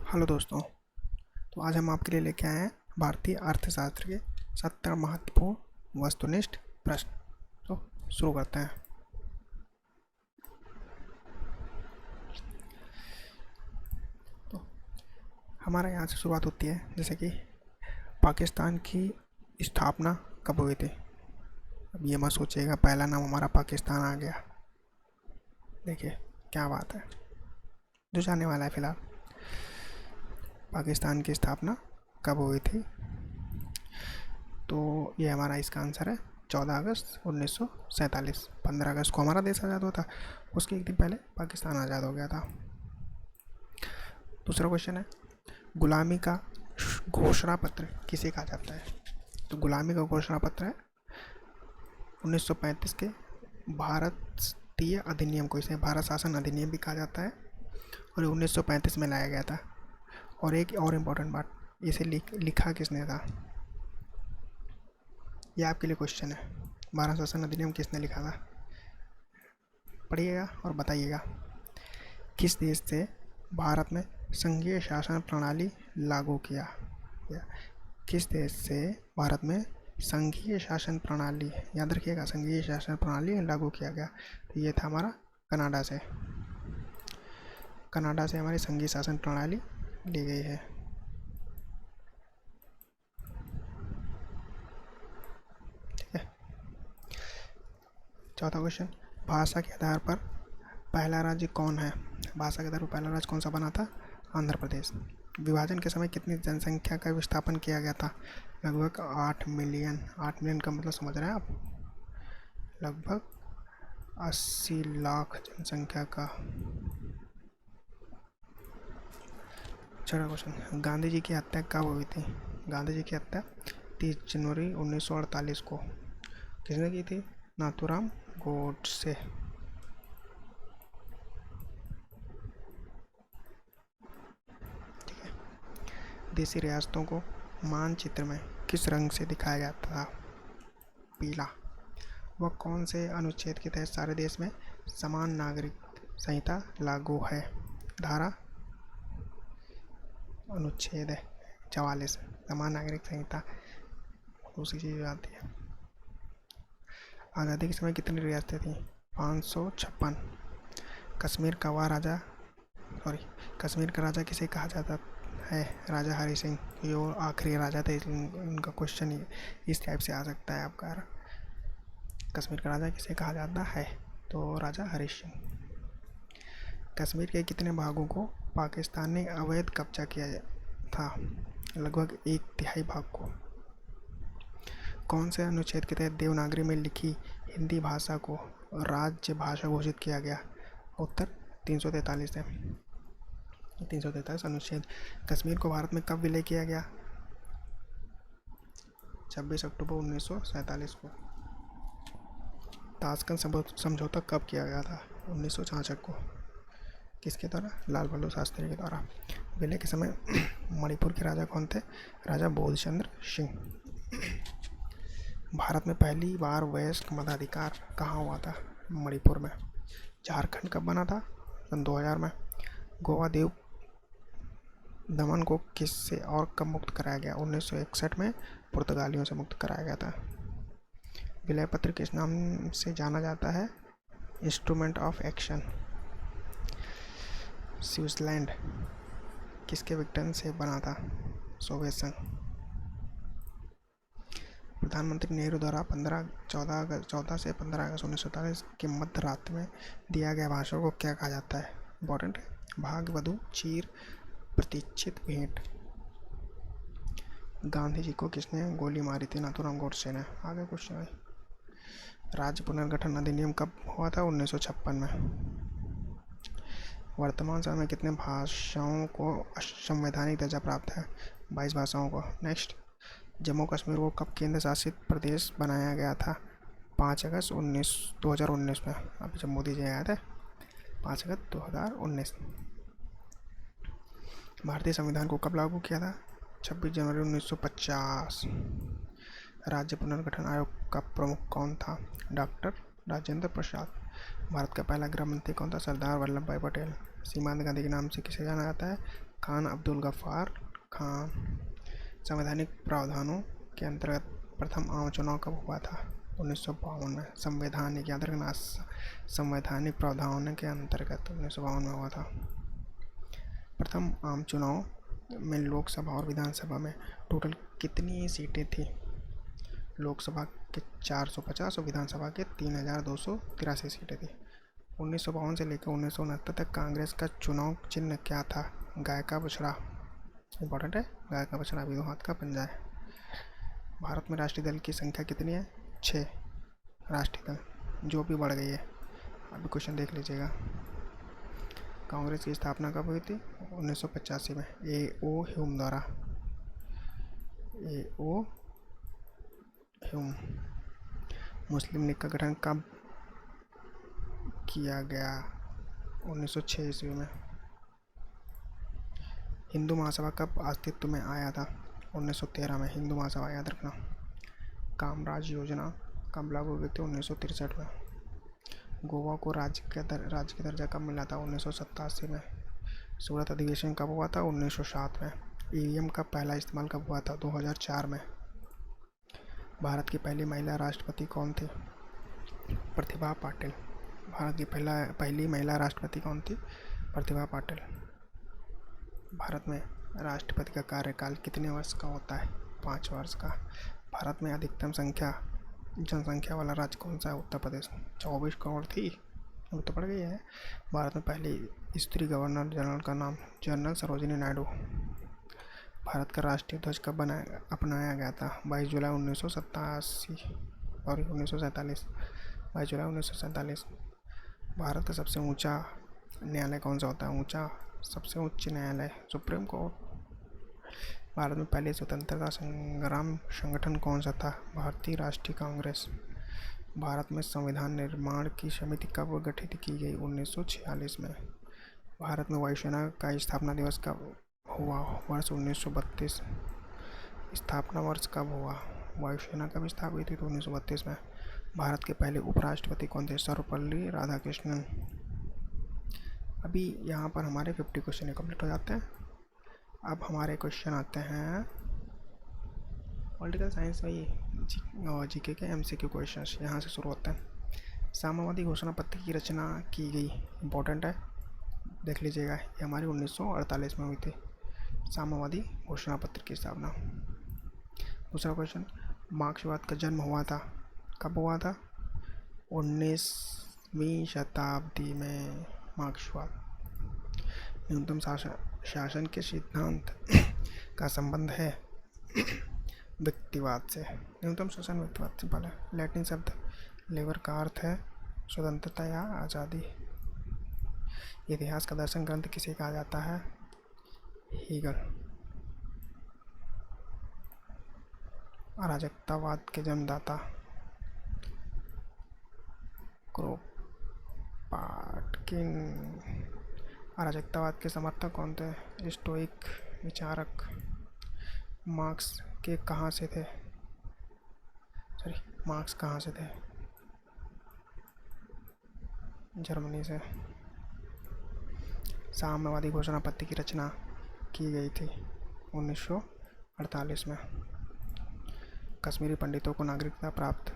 Hello दोस्तों। तो आज हम आपके लिए लेके आए हैं भारतीय अर्थशास्त्र के 70 महत्वपूर्ण वस्तुनिष्ठ प्रश्न। तो शुरू करते हैं। तो हमारा यहाँ से शुरुआत होती है, जैसे कि पाकिस्तान की स्थापना कब हुई थी। अब ये मत सोचिएगा पहला नाम हमारा पाकिस्तान आ गया। देखिए क्या बात है, जो जानने वाला है फिलहाल। पाकिस्तान की स्थापना कब हुई थी? तो ये हमारा इसका आंसर है 14 अगस्त 1947। 15 अगस्त को हमारा देश आज़ाद हुआ था, उसके एक दिन पहले पाकिस्तान आज़ाद हो गया था। दूसरा क्वेश्चन है, गुलामी का घोषणा पत्र किसे कहा जाता है? तो गुलामी का घोषणा पत्र है 1935 के भारतीय अधिनियम को, इसे भारत शासन अधिनियम भी कहा जाता है, और 1935 में लाया गया था। और एक और इम्पोर्टेंट बात, इसे लिखा किसने था? ये आपके लिए क्वेश्चन है, भारत शासन अधिनियम किसने लिखा था? पढ़िएगा और बताइएगा। किस देश से भारत में संघीय शासन प्रणाली लागू किया गया? किस देश से भारत में संघीय शासन प्रणाली, याद रखिएगा, संघीय शासन प्रणाली लागू किया गया? तो ये था हमारा कनाडा से। कनाडा से हमारी संघीय शासन प्रणाली ली गई है। ठीक है। चौथा क्वेश्चन, भाषा के आधार पर पहला राज्य कौन है? भाषा के आधार पर पहला राज्य कौन सा बना था? आंध्र प्रदेश। विभाजन के समय कितनी जनसंख्या का विस्थापन किया गया था? लगभग 8 मिलियन। 8 मिलियन का मतलब समझ रहे हैं आप? लगभग 80 लाख जनसंख्या का। छठा क्वेश्चन, गांधी जी की हत्या कब हुई थी? गांधी जी की हत्या 30 जनवरी 1948 को। किसने की थी? नाथूराम गोडसे। देशी रियासतों को मानचित्र में किस रंग से दिखाया जाता था? पीला। वह कौन से अनुच्छेद के तहत सारे देश में समान नागरिक संहिता लागू है? धारा अनुच्छेद 44, समान नागरिक संहिता। दूसरी चीज आती है, आज़ादी के समय कितनी रियासतें थी? 556। कश्मीर का वह राजा, सॉरी, कश्मीर का राजा किसे कहा जाता है? राजा हरि सिंह। ये वो आखिरी राजा थे, इनका क्वेश्चन इस टाइप से आ सकता है आपका। कश्मीर का राजा किसे कहा जाता है? तो राजा हरि सिंह। कश्मीर के कितने भागों को पाकिस्तान ने अवैध कब्जा किया था? लगभग 1/3 भाग को। कौन से अनुच्छेद के तहत देवनागरी में लिखी हिंदी भाषा को राज्य भाषा घोषित किया गया? उत्तर 343 है। 343 अनुच्छेद। कश्मीर को भारत में कब विलय किया गया? 26 अक्टूबर 1947 को। ताशकंद समझौता कब किया गया था? 1966 को। किसके द्वारा? लाल बहादुर शास्त्री के द्वारा। विलय के समय मणिपुर के राजा कौन थे? राजा बोधचंद्र सिंह। भारत में पहली बार वयस्क मताधिकार कहाँ हुआ था? मणिपुर में। झारखंड कब बना था? सन 2000 में। गोवा द्वीप दमन को किससे और कब मुक्त कराया गया? 1961 में पुर्तगालियों से मुक्त कराया गया था। विलय पत्र किस नाम से जाना जाता है? Instrument of action. स्विट्जरलैंड किसके विघटन से बना था? सोवियत संघ। प्रधानमंत्री नेहरू द्वारा 14 से 15 अगस्त 1947 के मध्य रात्रि में दिया गया भाषण को क्या कहा जाता है? इम्पोर्टेंट है। भाग्य वधु चीर प्रतीक्षित भेंट। गांधी जी को किसने गोली मारी थी? नाथूराम गोडसे ने। आगे क्वेश्चन है, राज्य पुनर्गठन अधिनियम कब हुआ था? 1956 में। वर्तमान समय में कितने भाषाओं को संवैधानिक दर्जा प्राप्त है? 22 भाषाओं को। नेक्स्ट, जम्मू कश्मीर को कब केंद्र शासित प्रदेश बनाया गया था? 5 अगस्त 2019 में। अभी जब मोदी जी आए थे, 5 अगस्त 2019। भारतीय संविधान को कब लागू किया था? 26 जनवरी 1950। राज्य पुनर्गठन आयोग का प्रमुख कौन था? डॉक्टर राजेंद्र प्रसाद। भारत का पहला गृह मंत्री कौन था? सरदार वल्लभ भाई पटेल। सीमांत गांधी के नाम से किसे जाना जाता है? खान अब्दुल गफ्फार खान। संवैधानिक प्रावधानों के अंतर्गत प्रथम आम चुनाव कब हुआ था? 1952 में। संवैधानिक याद रखना, संवैधानिक प्रावधानों के अंतर्गत 1952 में हुआ था। प्रथम आम चुनाव में लोकसभा और विधानसभा में टोटल कितनी सीटें थी? लोकसभा के 450 और विधानसभा के 3283 सीटें थी। 1952 से लेकर 1969 तक कांग्रेस का चुनाव चिन्ह क्या था? गाय का बछड़ा। इंपॉर्टेंट है, गाय का बछड़ा भी दो हाथ का पंजा है। भारत में राष्ट्रीय दल की संख्या कितनी है? 6 राष्ट्रीय दल, जो भी बढ़ गई है। अभी क्वेश्चन देख लीजिएगा। कांग्रेस की स्थापना कब हुई थी? 1985 में A.O. ह्यूम द्वारा। A.O. ह्यूम। मुस्लिम लीग का गठन कब किया गया? 1906 ईस्वी में। हिंदू महासभा कब अस्तित्व में आया था? 1913 में हिंदू महासभा, याद रखना। कामराज योजना कब लागू हुई थी? 1963 में। गोवा को राज्य का दर्जा कब मिला था? 1987 में। सूरत अधिवेशन कब हुआ था? 1907 में। ईवीएम का पहला इस्तेमाल कब हुआ था? 2004 में। भारत की पहली महिला राष्ट्रपति कौन थी? प्रतिभा पाटिल। भारत की पहली महिला राष्ट्रपति कौन थी? प्रतिभा पाटिल। भारत में राष्ट्रपति का कार्यकाल कितने वर्ष का होता है? 5 वर्ष का। भारत में अधिकतम जनसंख्या वाला राज्य कौन सा है? उत्तर प्रदेश। 24 करोड़ थी, अब तो बढ़ गई है। भारत में पहली स्त्री गवर्नर जनरल का नाम जनरल सरोजिनी नायडू। भारत का राष्ट्रीय ध्वज कब अपनाया गया था? 22 जुलाई 1987 और 1947। 22 जुलाई 1947। भारत का सबसे ऊंचा न्यायालय कौन सा होता है? सबसे उच्च न्यायालय सुप्रीम कोर्ट। भारत में पहले स्वतंत्रता संग्राम संगठन कौन सा था? भारतीय राष्ट्रीय कांग्रेस। भारत में संविधान निर्माण की समिति कब गठित की गई? 1946 में। भारत में वायुसेना का स्थापना दिवस कब हुआ? वर्ष 1932। स्थापना वर्ष कब हुआ? वायुसेना कब स्थापित हुई थी? तो 1932 में। भारत के पहले उपराष्ट्रपति कौन थे? सर्वपल्ली राधाकृष्णन। अभी यहाँ पर हमारे 50 क्वेश्चन कंप्लीट हो जाते हैं। अब हमारे क्वेश्चन आते हैं पॉलिटिकल साइंस में जीके के MCQ क्वेश्चंस। यहाँ से शुरू होते हैं। साम्यवादी घोषणा पत्र की रचना की गई, इम्पोर्टेंट है, देख लीजिएगा। ये हमारी 1948 में हुई थी, साम्यवादी घोषणा पत्र की स्थापना। दूसरा क्वेश्चन, मार्क्सवाद का जन्म हुआ था, कब हुआ था? 19वीं शताब्दी में मार्क्सवाद। न्यूनतम शासन के सिद्धांत का संबंध है व्यक्तिवाद से। न्यूनतम शासन व्यक्तिवाद से पहले। लैटिन शब्द लेबर का अर्थ है स्वतंत्रता या आज़ादी। इतिहास का दर्शन ग्रंथ किसे कहा जाता है? हीगल। अराजकतावाद के जन्मदाता क्रोपाटकिन। अराजकतावाद के समर्थक कौन थे? स्टोइक विचारक। मार्क्स कहाँ से थे? जर्मनी से। साम्यवादी घोषणा पत्र की रचना की गई थी 1948 में। कश्मीरी पंडितों को नागरिकता प्राप्त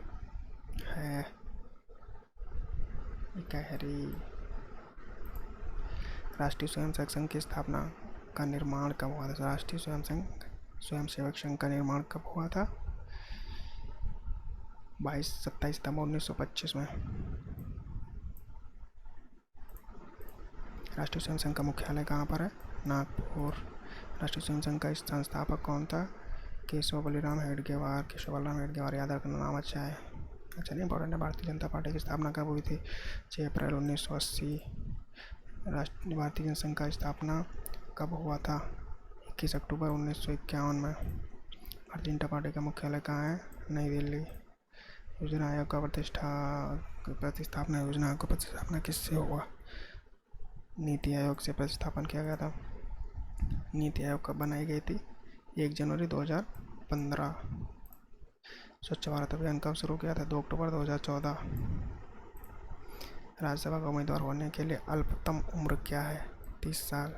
है। राष्ट्रीय स्वयंसेवक संघ की स्थापना का निर्माण कब हुआ था? राष्ट्रीय स्वयंसेवक संघ का निर्माण कब हुआ था? 27 सितंबर 1925 में। राष्ट्रीय स्वयं संघ का मुख्यालय कहाँ पर है? नागपुर। राष्ट्रीय स्वयं संघ का संस्थापक कौन था? केशव बलिराम हेडगेवार। याद रखना, नाम अच्छा है। अच्छा नहीं, इंपॉर्टेंट है। भारतीय जनता पार्टी की स्थापना कब हुई थी? 6 अप्रैल 1980। भारतीय जनसंघ का स्थापना कब हुआ था? 21 अक्टूबर 1951 में। भारतीय जनता पार्टी का मुख्यालय कहाँ है? नई दिल्ली। योजना आयोग का प्रतिस्थापना योजना आयोग का प्रतिस्थापना किससे हुआ? नीति आयोग से प्रतिस्थापन किया गया था। नीति आयोग कब बनाई गई थी? 1 जनवरी 2015। स्वच्छ भारत अभियान कब शुरू किया था? 2 अक्टूबर 2014। राज्यसभा का उम्मीदवार होने के लिए अल्पतम उम्र क्या है? 30 साल।